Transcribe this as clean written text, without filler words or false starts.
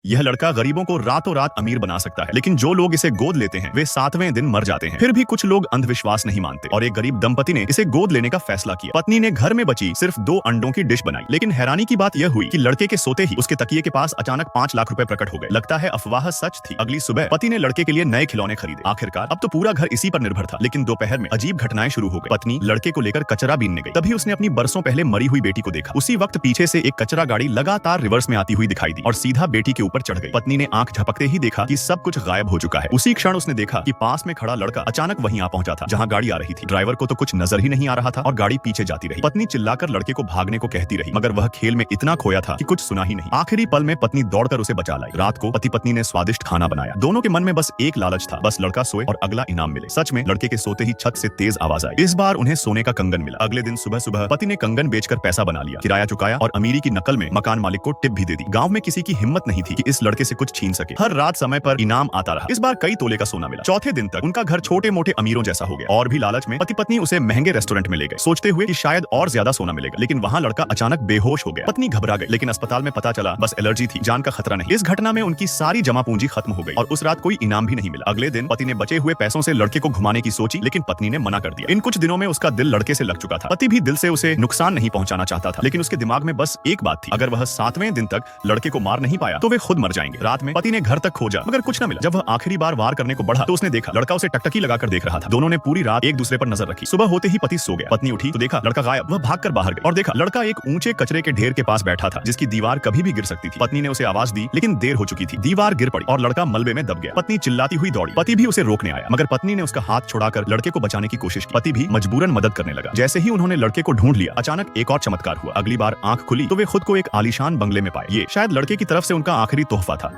यह लड़का गरीबों को रातों रात अमीर बना सकता है, लेकिन जो लोग इसे गोद लेते हैं वे 7वें दिन मर जाते हैं। फिर भी कुछ लोग अंधविश्वास नहीं मानते और एक गरीब दंपति ने इसे गोद लेने का फैसला किया। पत्नी ने घर में बची सिर्फ 2 अंडों की डिश बनाई, लेकिन हैरानी की बात यह हुई कि लड़के के सोते ही उसके तकिए के पास अचानक 5 लाख रुपए प्रकट हो गए। लगता है अफवाह सच थी। अगली सुबह पति ने लड़के के लिए नए खिलौने खरीदे। आखिरकार अब तो पूरा घर इसी पर निर्भर था। लेकिन दोपहर में अजीब घटनाएं शुरू हो गई। पत्नी लड़के को लेकर कचरा बीनने गई, तभी उसने अपनी बरसों पहले मरी हुई बेटी को देखा। उसी वक्त पीछे से एक कचरा गाड़ी लगातार रिवर्स में आती हुई दिखाई दी और सीधा बेटी के ऊपर चढ़ गई। पत्नी ने आंख झपकते ही देखा कि सब कुछ गायब हो चुका है। उसी क्षण उसने देखा कि पास में खड़ा लड़का अचानक वहीं आ पहुंचा था जहां गाड़ी आ रही थी। ड्राइवर को तो कुछ नजर ही नहीं आ रहा था और गाड़ी पीछे जाती रही। पत्नी चिल्लाकर लड़के को भागने को कहती रही, मगर वह खेल में इतना खोया था कि कुछ सुना ही नहीं। आखिरी पल में पत्नी दौड़कर उसे बचा लाई। रात को पति पत्नी ने स्वादिष्ट खाना बनाया। दोनों के मन में बस एक लालच था, बस लड़का सोए और अगला इनाम मिले। सच में लड़के के सोते ही छत से तेज आवाज आई। इस बार उन्हें सोने का कंगन मिला। अगले दिन सुबह सुबह पति ने कंगन बेचकर पैसा बना लिया, किराया चुकाया और अमीरी की नकल में मकान मालिक को टिप भी दे दी। गांव में किसी की हिम्मत नहीं थी कि इस लड़के से कुछ छीन सके। हर रात समय पर इनाम आता रहा। इस बार कई तोले का सोना मिला। चौथे दिन तक उनका घर छोटे मोटे अमीरों जैसा हो गया। और भी लालच में पति पत्नी उसे महंगे रेस्टोरेंट में ले गए, सोचते हुए कि शायद और ज्यादा सोना मिलेगा। लेकिन वहां लड़का अचानक बेहोश हो गया। पत्नी घबरा गई, लेकिन अस्पताल में पता चला बस एलर्जी थी, जान का खतरा नहीं। इस घटना में उनकी सारी जमा पूंजी खत्म हो गई और उस रात कोई इनाम भी नहीं मिला। अगले दिन पति ने बचे हुए पैसों से लड़के को घुमाने की सोची, लेकिन पत्नी ने मना कर दिया। इन कुछ दिनों में उसका दिल लड़के से लग चुका था। पति भी दिल से उसे नुकसान नहीं पहुंचाना चाहता था, लेकिन उसके दिमाग में बस एक बात थी, अगर वह 7वें दिन तक लड़के को मार नहीं पाया तो वे खुद मर जाएंगे। रात में पति ने घर तक खोजा, मगर कुछ न मिला। जब वह आखिरी बार वार करने को बढ़ा तो उसने देखा लड़का उसे टकटकी लगाकर देख रहा था। दोनों ने पूरी रात एक दूसरे पर नजर रखी। सुबह होते ही पति सो गया। पत्नी उठी तो देखा लड़का गायब। वह भागकर बाहर गई और देखा लड़का एक ऊंचे कचरे के ढेर के पास बैठा था, जिसकी दीवार कभी भी गिर सकती थी। पत्नी ने उसे आवाज दी, लेकिन देर हो चुकी थी। दीवार गिर पड़ी और लड़का मलबे में दब गया। पत्नी चिल्लाती हुई दौड़ी। पति भी उसे रोकने आया, मगर पत्नी ने उसका हाथ छुड़ाकर लड़के को बचाने की कोशिश की। पति भी मजबूरन मदद करने लगा। जैसे ही उन्होंने लड़के को ढूंढ लिया, अचानक एक और चमत्कार हुआ। अगली बार आंख खुली तो वे खुद को एक आलीशान बंगले में पाए। ये शायद लड़के की तरफ से उनका आखिरी तोहफा था।